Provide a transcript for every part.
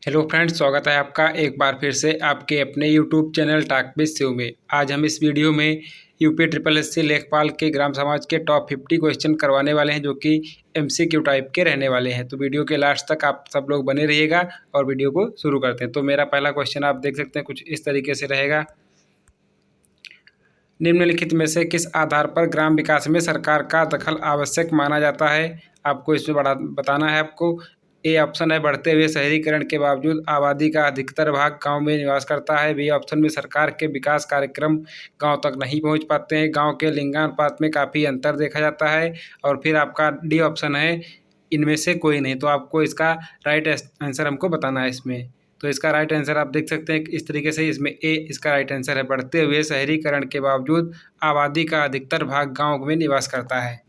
Hello friends, स्वागत है आपका एक बार फिर से आपके अपने YouTube channel talk with Shiv में। आज हम इस वीडियो में यूपी ट्रिपल एससी लेखपाल के ग्राम समाज के टॉप 50 क्वेश्चन करवाने वाले हैं, जो कि एमसीक्यू टाइप के रहने वाले हैं। तो वीडियो के लास्ट तक आप सब लोग बने रहिएगा और वीडियो को शुरू करते हैं। तो मेरा पहला क्वेश्चन आप देख सकते हैं, कुछ इस तरीके से रहेगा। निम्नलिखित में से किस आधार पर ग्राम विकास में सरकार का दखल आवश्यक माना जाता है? आपको इसमें बताना है आपको। ए ऑप्शन है, बढ़ते हुए शहरीकरण के बावजूद आबादी का अधिकतर भाग गांव में निवास करता है। बी ऑप्शन में सरकार के विकास कार्यक्रम गांव तक नहीं पहुंच पाते हैं। गांव के लिंगानुपात में काफ़ी अंतर देखा जाता है। और फिर आपका डी ऑप्शन है, इनमें से कोई नहीं। तो आपको इसका राइट आंसर हमको बताना है इसमें। तो इसका राइट आंसर आप देख सकते हैं इस तरीके से। इसमें ए इसका राइट आंसर है, बढ़ते हुए शहरीकरण के बावजूद आबादी का अधिकतर भाग गांव में निवास करता है।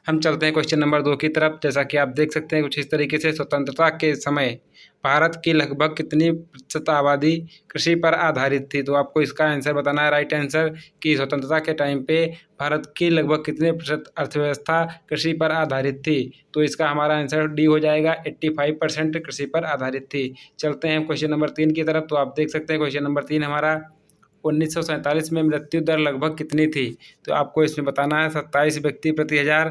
हम चलते हैं क्वेश्चन नंबर 2 की तरफ। जैसा कि आप देख सकते हैं कुछ इस तरीके से, स्वतंत्रता के समय भारत की लगभग कितनी प्रतिशत आबादी कृषि पर आधारित थी? तो आपको इसका आंसर बताना है, राइट आंसर, कि स्वतंत्रता के टाइम पे भारत की लगभग कितने प्रतिशत अर्थव्यवस्था कृषि पर आधारित थी? तो इसका हमारा आंसर डी हो जाएगा, 85% कृषि पर आधारित थी। चलते हैं क्वेश्चन नंबर 3 की तरफ। तो आप देख सकते हैं क्वेश्चन नंबर 3 हमारा, 1947 में मृत्यु दर लगभग कितनी थी? तो आपको इसमें बताना है, 27 व्यक्ति प्रति हज़ार,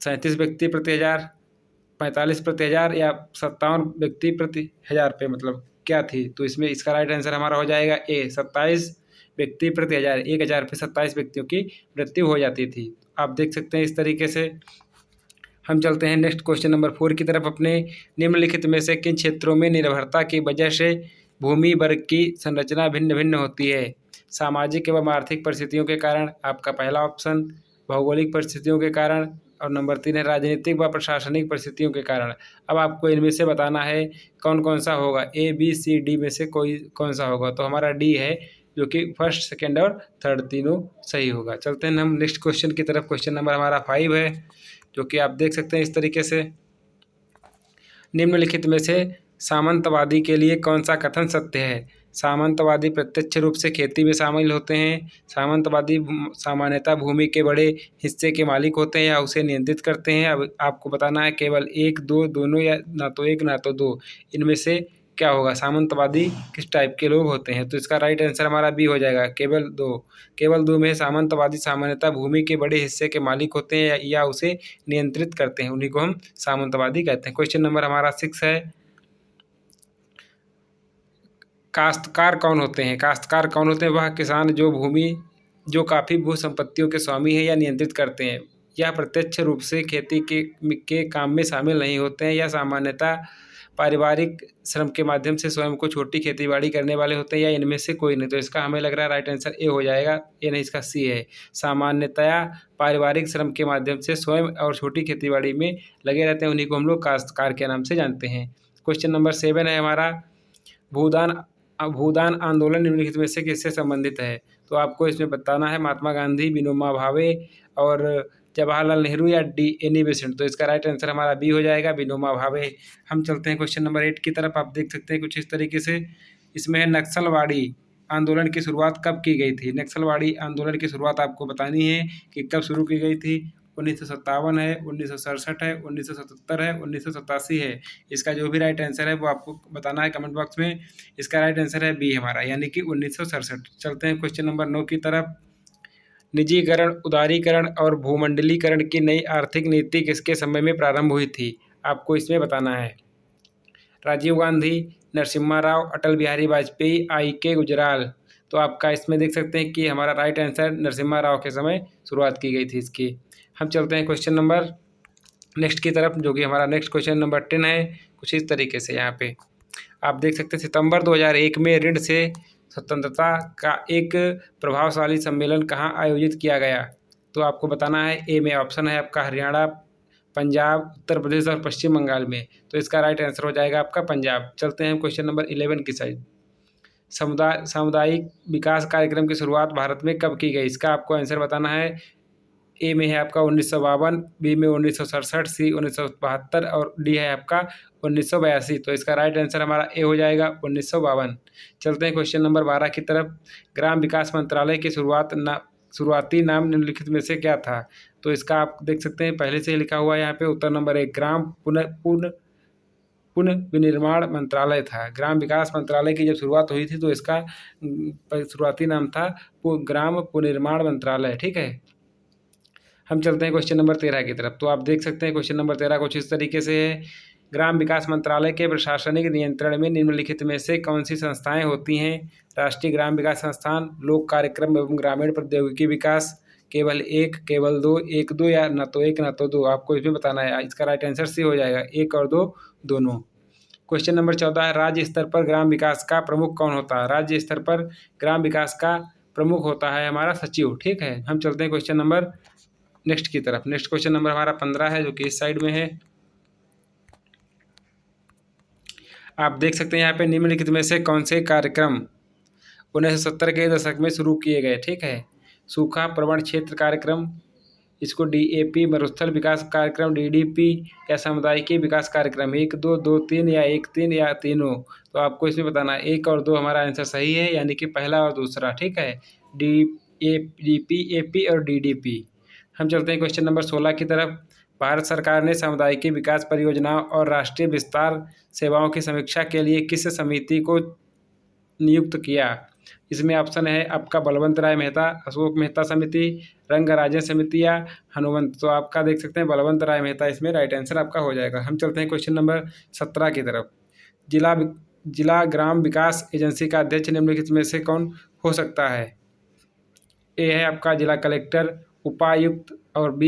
37 व्यक्ति प्रति हज़ार, 45 प्रति हज़ार, या 57 व्यक्ति प्रति हज़ार पे मतलब क्या थी? तो इसमें इसका राइट आंसर हमारा हो जाएगा ए, 27 व्यक्ति प्रति हज़ार। 1000 पे 27 व्यक्तियों की मृत्यु हो जाती थी। आप देख सकते हैं इस तरीके से। हम चलते हैं नेक्स्ट क्वेश्चन नंबर 4 की तरफ अपने। निम्नलिखित में से किन क्षेत्रों में निर्भरता की वजह से भूमि वर्ग की संरचना भिन्न भिन्न होती है? सामाजिक एवं आर्थिक परिस्थितियों के कारण, आपका पहला ऑप्शन, भौगोलिक परिस्थितियों के कारण, और नंबर 3 है राजनीतिक व प्रशासनिक परिस्थितियों के कारण। अब आपको इनमें से बताना है कौन कौन सा होगा, ए बी सी डी में से कोई कौन सा होगा। तो हमारा डी है, जो कि फर्स्ट, सेकेंड और थर्ड तीनों सही होगा। चलते हैं हम नेक्स्ट क्वेश्चन की तरफ। क्वेश्चन नंबर हमारा 5 है, जो कि आप देख सकते हैं इस तरीके से। निम्नलिखित में से सामंतवादी के लिए कौन सा कथन सत्य है? सामंतवादी प्रत्यक्ष रूप से खेती में शामिल होते हैं। सामंतवादी सामान्यतः भूमि के बड़े हिस्से के मालिक होते हैं या उसे नियंत्रित करते हैं। अब आपको बताना है केवल एक, दो, दोनों, या ना तो एक ना तो दो, इनमें से क्या होगा? सामंतवादी किस टाइप के लोग होते हैं? तो इसका राइट आंसर हमारा बी हो जाएगा, केवल दो। केवल दो में सामंतवादी सामान्यतः भूमि के बड़े हिस्से के मालिक होते हैं या उसे नियंत्रित करते हैं, उन्हीं को हम सामंतवादी कहते हैं। क्वेश्चन नंबर हमारा 6 है, काश्तकार कौन होते हैं? काश्तकार कौन होते हैं? वह किसान जो काफ़ी भू संपत्तियों के स्वामी हैं या नियंत्रित करते हैं। यह प्रत्यक्ष रूप से खेती के काम में शामिल नहीं होते हैं या सामान्यतः पारिवारिक श्रम के माध्यम से स्वयं को छोटी खेतीबाड़ी करने वाले होते हैं, या इनमें से कोई नहीं। तो इसका हमें लग रहा है राइट आंसर ए हो जाएगा। ये नहीं, इसका सी है, सामान्यतया पारिवारिक श्रम के माध्यम से स्वयं और छोटी खेतीबाड़ी में लगे रहते हैं, उन्हीं को हम लोग काश्तकार के नाम से जानते हैं। क्वेश्चन नंबर 7 है हमारा, भूदान भूदान आंदोलन निम्नलिखित में से किससे संबंधित है? तो आपको इसमें बताना है, महात्मा गांधी, विनोबा भावे, और जवाहरलाल नेहरू, या डी एनी बेसेंट। तो इसका राइट आंसर हमारा बी हो जाएगा, विनोबा भावे। हम चलते हैं क्वेश्चन नंबर 8 की तरफ। आप देख सकते हैं कुछ इस तरीके से। इसमें है, नक्सलवाड़ी आंदोलन की शुरुआत कब की गई थी? नक्सलवाड़ी आंदोलन की शुरुआत आपको बतानी है कि कब शुरू की गई थी। 1957 है, 1967 है, 1977 है, 1987 है। इसका जो भी राइट आंसर है वो आपको बताना है कमेंट बॉक्स में। इसका राइट आंसर है बी हमारा, यानी कि 1967। चलते हैं क्वेश्चन नंबर 9 की तरफ। निजीकरण, उदारीकरण और भूमंडलीकरण की नई आर्थिक नीति किसके समय में प्रारंभ हुई थी? आपको इसमें बताना है। राजीव गांधी, नरसिम्हा राव, अटल बिहारी वाजपेयी, आई के गुजराल। तो आपका इसमें देख सकते हैं कि हमारा राइट आंसर नरसिम्हा राव के समय शुरुआत की गई थी इसकी। हम चलते हैं क्वेश्चन नंबर नेक्स्ट की तरफ, जो कि हमारा नेक्स्ट क्वेश्चन नंबर 10 है। कुछ इस तरीके से यहाँ पे आप देख सकते हैं, सितंबर 2001 में ऋण से स्वतंत्रता का एक प्रभावशाली सम्मेलन कहाँ आयोजित किया गया? तो आपको बताना है, ए में ऑप्शन है आपका हरियाणा, पंजाब, उत्तर प्रदेश और पश्चिम बंगाल में। तो इसका राइट आंसर हो जाएगा आपका पंजाब। चलते हैं क्वेश्चन नंबर 11 की साइड। सामुदायिक विकास कार्यक्रम की शुरुआत भारत में कब की गई? इसका आपको आंसर बताना है। ए में है आपका 1952, बी में 1967, सी 1972, और डी है आपका 1982। तो इसका राइट आंसर हमारा ए हो जाएगा, 1952। चलते हैं क्वेश्चन नंबर 12 की तरफ। ग्राम विकास मंत्रालय की शुरुआती नाम निम्नलिखित में से क्या था? तो इसका आप देख सकते हैं पहले से ही लिखा हुआ है यहाँ पे। उत्तर नंबर 1, ग्राम पुनः विनिर्माण मंत्रालय था। ग्राम विकास मंत्रालय की जब शुरुआत हुई थी तो इसका शुरुआती नाम था ग्राम पुनर्निर्माण मंत्रालय। ठीक है, हम चलते हैं क्वेश्चन नंबर 13 की तरफ। तो आप देख सकते हैं क्वेश्चन नंबर 13 कुछ इस तरीके से है। ग्राम विकास मंत्रालय के प्रशासनिक नियंत्रण में निम्नलिखित में से कौन सी संस्थाएं होती हैं? राष्ट्रीय ग्राम विकास संस्थान, लोक कार्यक्रम एवं ग्रामीण प्रौद्योगिकी विकास, केवल एक, केवल दो, एक दो, या न तो एक न तो दो। आपको इसमें बताना है। इसका राइट आंसर सी हो जाएगा, एक और दो दोनों। क्वेश्चन नंबर 14 है, राज्य स्तर पर ग्राम विकास का प्रमुख कौन होता है? राज्य स्तर पर ग्राम विकास का प्रमुख होता है हमारा सचिव। ठीक है, हम चलते हैं क्वेश्चन नंबर नेक्स्ट की तरफ। नेक्स्ट क्वेश्चन नंबर हमारा 15 है, जो कि इस साइड में है। आप देख सकते हैं यहाँ पे निम्नलिखित में से कौन से कार्यक्रम 1970 के दशक में शुरू किए गए? ठीक है, सूखा प्रवण क्षेत्र कार्यक्रम, इसको DAP मरुस्थल विकास कार्यक्रम, DDP, या सामुदायिक विकास कार्यक्रम, 1 2 2 3, या 1 3, या तीनों। तो आपको इसमें बताना है, 1 और 2 हमारा आंसर सही है, यानी कि पहला और दूसरा। ठीक है, DAP, AP और DDP। हम चलते हैं क्वेश्चन नंबर 16 की तरफ। भारत सरकार ने सामुदायिक विकास परियोजनाओं और राष्ट्रीय विस्तार सेवाओं की समीक्षा के लिए किस समिति को नियुक्त किया? इसमें ऑप्शन है आपका बलवंत राय मेहता, अशोक मेहता समिति, रंगराजन समिति, या हनुमंत। तो आपका देख सकते हैं बलवंत राय मेहता इसमें राइट आंसर आपका हो जाएगा। हम चलते हैं क्वेश्चन नंबर 17 की तरफ। जिला ग्राम विकास एजेंसी का अध्यक्ष निम्नलिखित में से कौन हो सकता है? ए है आपका जिला कलेक्टर, उपायुक्त, और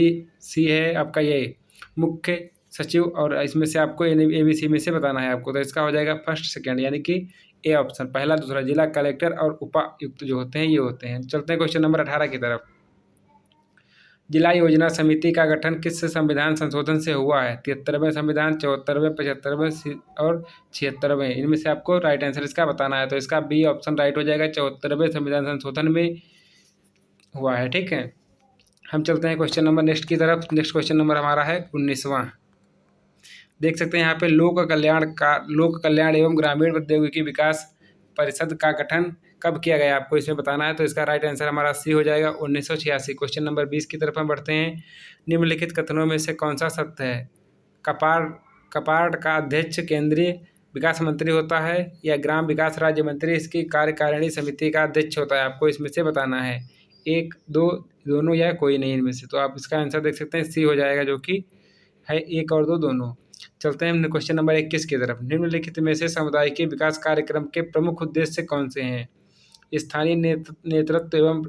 सी है आपका ये मुख्य सचिव, और इसमें से आपको ABC में से बताना है आपको। तो इसका हो जाएगा फर्स्ट सेकंड, यानी कि ए ऑप्शन, पहला दूसरा। जिला कलेक्टर और उपायुक्त जो होते हैं ये होते हैं। चलते हैं क्वेश्चन नंबर 18 की तरफ। जिला योजना समिति का गठन किस संविधान संशोधन से हुआ है? 73वें संविधान, 74वें, 75वें और 76वें। इनमें से आपको राइट आंसर इसका बताना है। तो इसका बी ऑप्शन राइट हो जाएगा, 74वें संविधान संशोधन में हुआ है। ठीक है, हम चलते हैं क्वेश्चन नंबर नेक्स्ट की तरफ। नेक्स्ट क्वेश्चन नंबर हमारा है 19वां। देख सकते हैं यहाँ पे लोक कल्याण एवं ग्रामीण प्रौद्योगिकी विकास परिषद का गठन कब किया गया? आपको इसमें बताना है। तो इसका राइट आंसर हमारा सी हो जाएगा, 1986। क्वेश्चन नंबर 20 की तरफ हम बढ़ते हैं। निम्नलिखित कथनों में से कौन सा सत्य है? कपार्ड का अध्यक्ष केंद्रीय विकास मंत्री होता है, या ग्राम विकास राज्य मंत्री इसकी कार्यकारिणी समिति का अध्यक्ष होता है? आपको इसमें से बताना है, 1 2 दोनों, या कोई नहीं इनमें से। तो आप इसका आंसर देख सकते हैं सी हो जाएगा, जो कि है 1 और 2 दोनों। चलते हैं क्वेश्चन नंबर 21 की तरफ। निम्नलिखित में से सामुदायिक विकास कार्यक्रम के प्रमुख उद्देश्य कौन से हैं? स्थानीय नेतृत्व एवं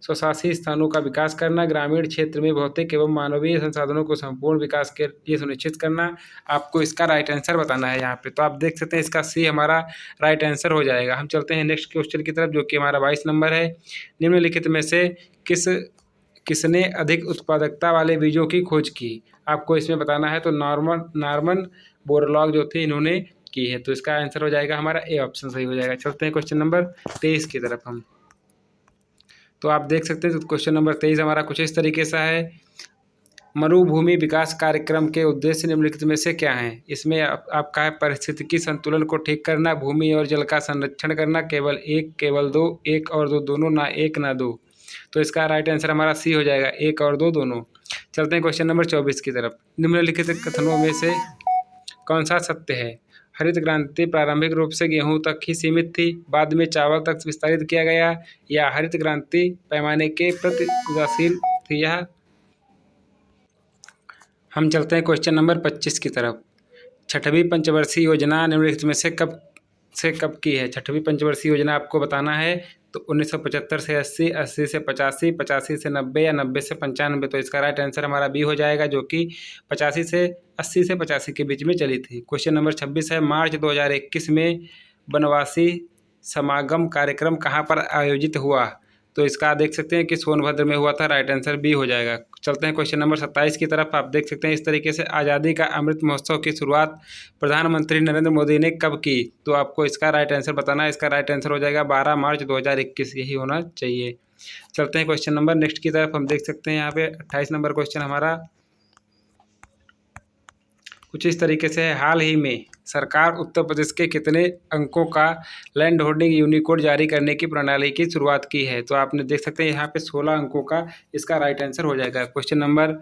स्वशासी स्थानों का विकास करना, ग्रामीण क्षेत्र में भौतिक एवं मानवीय संसाधनों को संपूर्ण विकास के लिए सुनिश्चित करना। आपको इसका राइट आंसर बताना है यहाँ पे। तो आप देख सकते हैं इसका सी हमारा राइट आंसर हो जाएगा। हम चलते हैं नेक्स्ट क्वेश्चन की तरफ, जो कि हमारा 22 नंबर है। निम्नलिखित में से किसने अधिक उत्पादकता वाले बीजों की खोज की? आपको इसमें बताना है। तो नॉर्मन बोरलॉग जो थे इन्होंने की है। तो इसका आंसर हो जाएगा हमारा ए ऑप्शन सही हो जाएगा। चलते हैं क्वेश्चन नंबर 23 की तरफ हम। तो आप देख सकते हैं तो क्वेश्चन नंबर 23 हमारा कुछ इस तरीके से है। मरुभूमि विकास कार्यक्रम के उद्देश्य निम्नलिखित में से क्या हैं? इसमें आपका है पारिस्थितिकी संतुलन को ठीक करना, भूमि और जल का संरक्षण करना, केवल एक, केवल दो, एक और दो दोनों, ना एक ना दो। तो इसका राइट आंसर हमारा सी हो जाएगा, 1 और 2 दोनों। चलते हैं क्वेश्चन नंबर 24 की तरफ। निम्नलिखित कथनों में से कौन सा सत्य है? हरित क्रांति प्रारंभिक रूप से गेहूं तक ही सीमित थी, बाद में चावल तक विस्तारित किया गया, या हरित क्रांति पैमाने के प्रति उदासीन थी? यह हम चलते हैं क्वेश्चन नंबर 25 की तरफ। छठवीं पंचवर्षीय योजना निम्नलिखित में से कब की है? छठवीं पंचवर्षीय योजना आपको बताना है। तो 1975 से 80, 80 से 85, 85 से 90, या 90 से 95। तो इसका राइट आंसर हमारा बी हो जाएगा, जो कि 85 से 80 से 85 के बीच में चली थी। क्वेश्चन नंबर 26 है। मार्च 2021 में बनवासी समागम कार्यक्रम कहाँ पर आयोजित हुआ? तो इसका देख सकते हैं कि सोनभद्र में हुआ था। राइट आंसर बी हो जाएगा। चलते हैं क्वेश्चन नंबर 27 की तरफ। आप देख सकते हैं इस तरीके से आज़ादी का अमृत महोत्सव की शुरुआत प्रधानमंत्री नरेंद्र मोदी ने कब की? तो आपको इसका राइट आंसर बताना है। इसका राइट आंसर हो जाएगा 12 मार्च 2021, यही होना चाहिए। चलते हैं क्वेश्चन नंबर नेक्स्ट की तरफ। हम देख सकते हैं यहाँ पे 28 नंबर क्वेश्चन हमारा कुछ इस तरीके से है। हाल ही में सरकार उत्तर प्रदेश के कितने अंकों का लैंड होल्डिंग यूनिकोड जारी करने की प्रणाली की शुरुआत की है? तो आपने देख सकते हैं यहाँ पे 16 अंकों का इसका राइट आंसर हो जाएगा। क्वेश्चन नंबर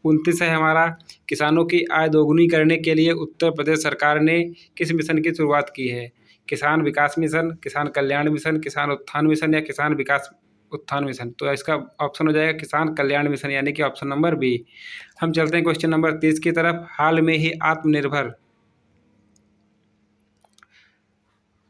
29 है हमारा, किसानों की आय दोगुनी करने के लिए उत्तर प्रदेश सरकार ने किस मिशन की शुरुआत की है? किसान विकास मिशन, किसान कल्याण मिशन, किसान उत्थान मिशन या किसान विकास उत्थान मिशन। तो इसका ऑप्शन हो जाएगा किसान कल्याण मिशन, यानी कि ऑप्शन नंबर बी। हम चलते हैं क्वेश्चन नंबर 30 की तरफ। हाल में ही आत्मनिर्भर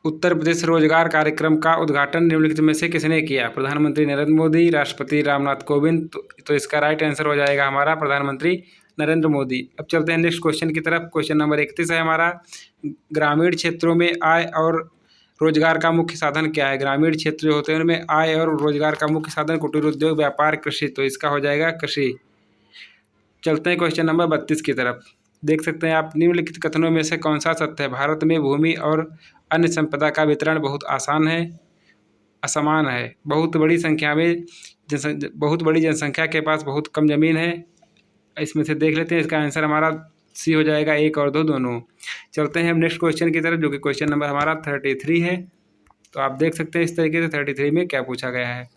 उत्तर प्रदेश रोजगार कार्यक्रम का उद्घाटन निम्नलिखित में से किसने किया? प्रधानमंत्री नरेंद्र मोदी, राष्ट्रपति रामनाथ कोविंद। तो इसका राइट आंसर हो जाएगा हमारा प्रधानमंत्री नरेंद्र मोदी। अब चलते हैं नेक्स्ट क्वेश्चन की तरफ। क्वेश्चन नंबर 31 है हमारा, ग्रामीण क्षेत्रों में आय और रोजगार का मुख्य साधन क्या है? ग्रामीण क्षेत्र जो होते हैं उनमें आय और रोजगार का मुख्य साधन कुटीर उद्योग, व्यापार, कृषि। तो इसका हो जाएगा कृषि। चलते हैं क्वेश्चन नंबर 32 की तरफ। देख सकते हैं आप, निम्नलिखित कथनों में से कौन सा सत्य है? भारत में भूमि और अन्य संपदा का वितरण बहुत आसान है, असमान है। बहुत बड़ी जनसंख्या के पास बहुत कम जमीन है। इसमें से देख लेते हैं, इसका आंसर हमारा सी हो जाएगा, 1 और 2 दोनों। चलते हैं हम नेक्स्ट क्वेश्चन की तरफ, जो कि क्वेश्चन नंबर हमारा 33 है। तो आप देख सकते हैं इस तरीके से 33 में क्या पूछा गया है।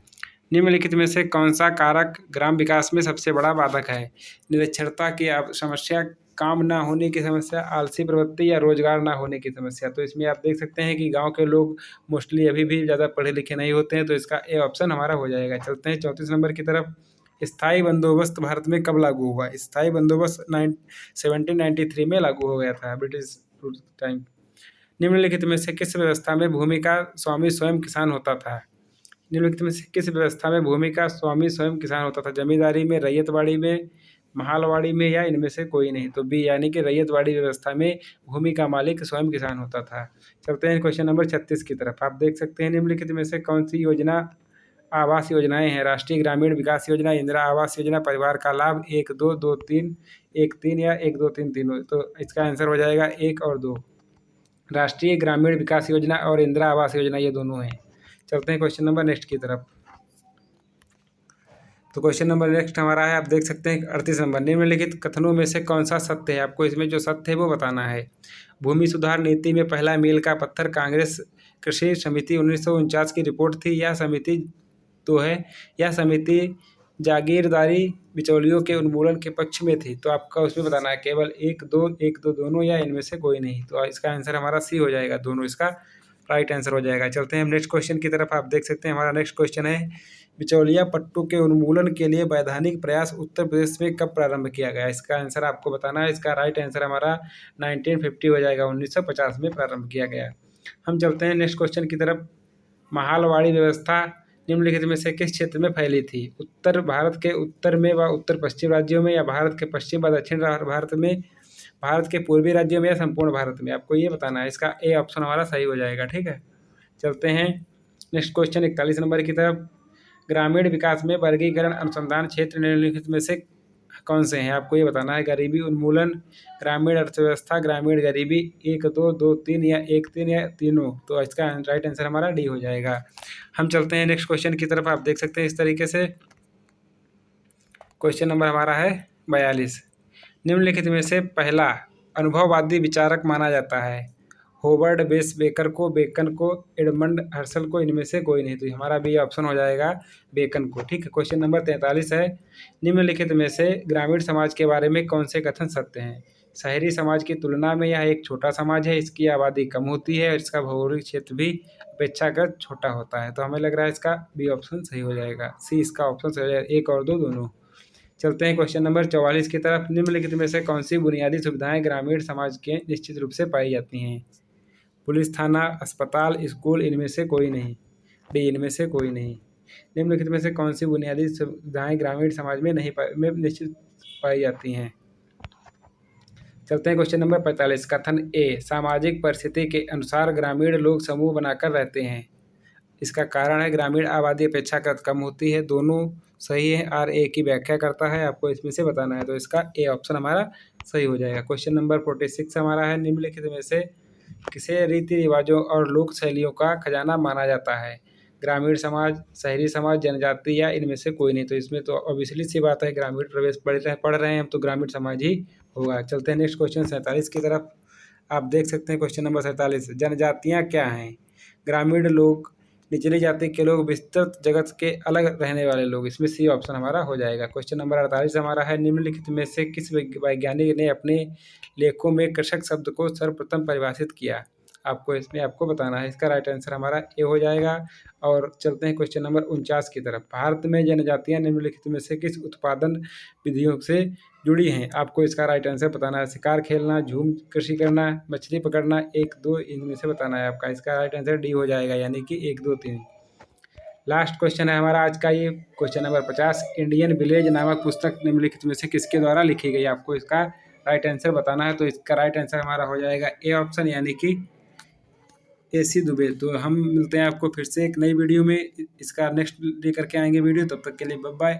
निम्नलिखित में से कौन सा कारक ग्राम विकास में सबसे बड़ा बाधक है? निरक्षरता की समस्या, काम ना होने की समस्या, आलसी प्रवृत्ति या रोजगार ना होने की समस्या। तो इसमें आप देख सकते हैं कि गांव के लोग मोस्टली अभी भी ज़्यादा पढ़े लिखे नहीं होते हैं। तो इसका ए ऑप्शन हमारा हो जाएगा। चलते हैं 34 नंबर की तरफ। स्थायी बंदोबस्त भारत में कब लागू हुआ? स्थायी बंदोबस्त 1793 में लागू हो गया था, ब्रिटिश टाइम। निम्नलिखित में से किस व्यवस्था में भूमि का स्वामी स्वयं किसान होता था? निम्नलिखित में से किस व्यवस्था में भूमि का स्वामी स्वयं किसान होता था? जमींदारी में, रैयतवाड़ी में, महालवाड़ी में या इनमें से कोई नहीं। तो बी, यानी कि रैयतवाड़ी व्यवस्था में भूमि का मालिक स्वयं किसान होता था। चलते हैं क्वेश्चन नंबर 36 की तरफ। आप देख सकते हैं निम्नलिखित में से कौन सी योजना आवास योजनाएं हैं? राष्ट्रीय ग्रामीण विकास योजना, इंदिरा आवास योजना, परिवार का लाभ, 1 2 2 3 1 3 या 1 2 3 तीनों। तो इसका आंसर हो जाएगा 1 और 2। राष्ट्रीय ग्रामीण विकास योजना और इंदिरा आवास योजना ये दोनों हैं। चलते हैं क्वेश्चन नंबर नेक्स्ट की तरफ। तो क्वेश्चन नंबर नेक्स्ट हमारा है, आप देख सकते हैं 38 नंबर। निम्नलिखित कथनों में से कौन सा सत्य है? आपको इसमें जो सत्य है वो बताना है। भूमि सुधार नीति में पहला मील का पत्थर कांग्रेस कृषि समिति 1949 की रिपोर्ट थी, या समिति तो है, या समिति जागीरदारी बिचौलियों के उन्मूलन के पक्ष में थी। तो आपका उसमें बताना है केवल 1 2 दोनों या इनमें से कोई नहीं। तो इसका आंसर हमारा सी हो जाएगा, दोनों इसका राइट आंसर हो जाएगा। चलते हैं हम नेक्स्ट क्वेश्चन की तरफ। आप देख सकते हैं हमारा नेक्स्ट क्वेश्चन है, बिचौलिया पट्टों के उन्मूलन के लिए वैधानिक प्रयास उत्तर प्रदेश में कब प्रारंभ किया गया? इसका आंसर आपको बताना है। इसका राइट आंसर हमारा 1950 हो जाएगा, 1950 में प्रारंभ किया गया। हम चलते हैं नेक्स्ट क्वेश्चन की तरफ। महालवाड़ी व्यवस्था निम्नलिखित में से किस क्षेत्र में फैली थी? उत्तर भारत के उत्तर में व उत्तर पश्चिम राज्यों में, या भारत के पश्चिम व दक्षिण भारत में, भारत के पूर्वी राज्यों में, या संपूर्ण भारत में? आपको ये बताना है। इसका ए ऑप्शन हमारा सही हो जाएगा। ठीक है, चलते हैं नेक्स्ट क्वेश्चन 41 नंबर की तरफ। ग्रामीण विकास में वर्गीकरण अनुसंधान क्षेत्र निम्नलिखित में से कौन से हैं? आपको ये बताना है। गरीबी उन्मूलन, ग्रामीण अर्थव्यवस्था, ग्रामीण गरीबी, 1 2 2 3 या 1 3 या तीनों। तो इसका राइट आंसर हमारा डी हो जाएगा। हम चलते हैं नेक्स्ट क्वेश्चन की तरफ। आप देख सकते हैं इस तरीके से क्वेश्चन नंबर हमारा है 42। निम्नलिखित में से पहला अनुभववादी विचारक माना जाता है? होवर्ड बेकर को, बेकन को, एडमंड हर्सल को, इनमें से कोई नहीं। तो हमारा भी ऑप्शन हो जाएगा बेकन को। ठीक है, क्वेश्चन नंबर 43 है, निम्नलिखित में से ग्रामीण समाज के बारे में कौन से कथन सत्य हैं? शहरी समाज की तुलना में यह एक छोटा समाज है, इसकी आबादी कम होती है और इसका भौगोलिक क्षेत्र भी अपेक्षाकृत छोटा होता है। तो हमें लग रहा है इसका बी ऑप्शन सही हो जाएगा, सी इसका ऑप्शन सही हो जाएगा, 1 और 2 दोनों। चलते हैं क्वेश्चन नंबर 44 की तरफ। निम्नलिखित में से कौन सी बुनियादी सुविधाएं ग्रामीण समाज के निश्चित रूप से पाई जाती हैं? पुलिस थाना, अस्पताल, स्कूल, इनमें से कोई नहीं। डी, इनमें से कोई नहीं। निम्नलिखित में से कौन सी बुनियादी सुविधाएं ग्रामीण समाज में निश्चित पाई जाती हैं? चलते हैं क्वेश्चन नंबर 45। कथन ए, सामाजिक परिस्थिति के अनुसार ग्रामीण लोग समूह बनाकर रहते हैं। इसका कारण है ग्रामीण आबादी अपेक्षाकृत कम होती है। दोनों सही है, आर ए की व्याख्या करता है। आपको इसमें से बताना है। तो इसका ए ऑप्शन हमारा सही हो जाएगा। क्वेश्चन नंबर 46 हमारा है, निम्नलिखित में से किसे रीति रिवाजों और लोक शैलियों का खजाना माना जाता है? ग्रामीण समाज, शहरी समाज, जनजाति, या इनमें से कोई नहीं। तो इसमें तो ऑब्वियसली सी बात है, ग्रामीण प्रवेश पढ़ रहे हैं हम, तो ग्रामीण समाज ही होगा। चलते हैं नेक्स्ट क्वेश्चन 47 की तरफ। आप देख सकते हैं क्वेश्चन नंबर 47, जनजातियाँ क्या हैं? ग्रामीण लोग निचली जाति के लोग, विस्तृत जगत के अलग रहने वाले लोग। इसमें सी ऑप्शन हमारा हो जाएगा। क्वेश्चन नंबर 48 हमारा है, निम्नलिखित में से किस वैज्ञानिक ने अपने लेखों में कृषक शब्द को सर्वप्रथम परिभाषित किया? आपको बताना है। इसका राइट आंसर हमारा ए हो जाएगा। और चलते हैं क्वेश्चन नंबर 49 की तरफ। भारत में जनजातियां निम्नलिखित में से किस उत्पादन विधियों से जुड़ी हैं? आपको इसका राइट आंसर बताना है। शिकार खेलना, झूम कृषि करना, मछली पकड़ना, 1, 2 इनमें से बताना है आपका। इसका राइट आंसर डी हो जाएगा, यानी कि 1, 2, 3। लास्ट क्वेश्चन है हमारा आज का, ये क्वेश्चन नंबर 50। इंडियन विलेज नामक पुस्तक निम्नलिखित में से किसके द्वारा लिखी गई? आपको इसका राइट आंसर बताना है। तो इसका राइट आंसर हमारा हो जाएगा ए ऑप्शन, यानी कि AC दुबे। तो हम मिलते हैं आपको फिर से एक नई वीडियो में। इसका नेक्स्ट लेकर के आएंगे वीडियो। तब तक के लिए बाय बाय।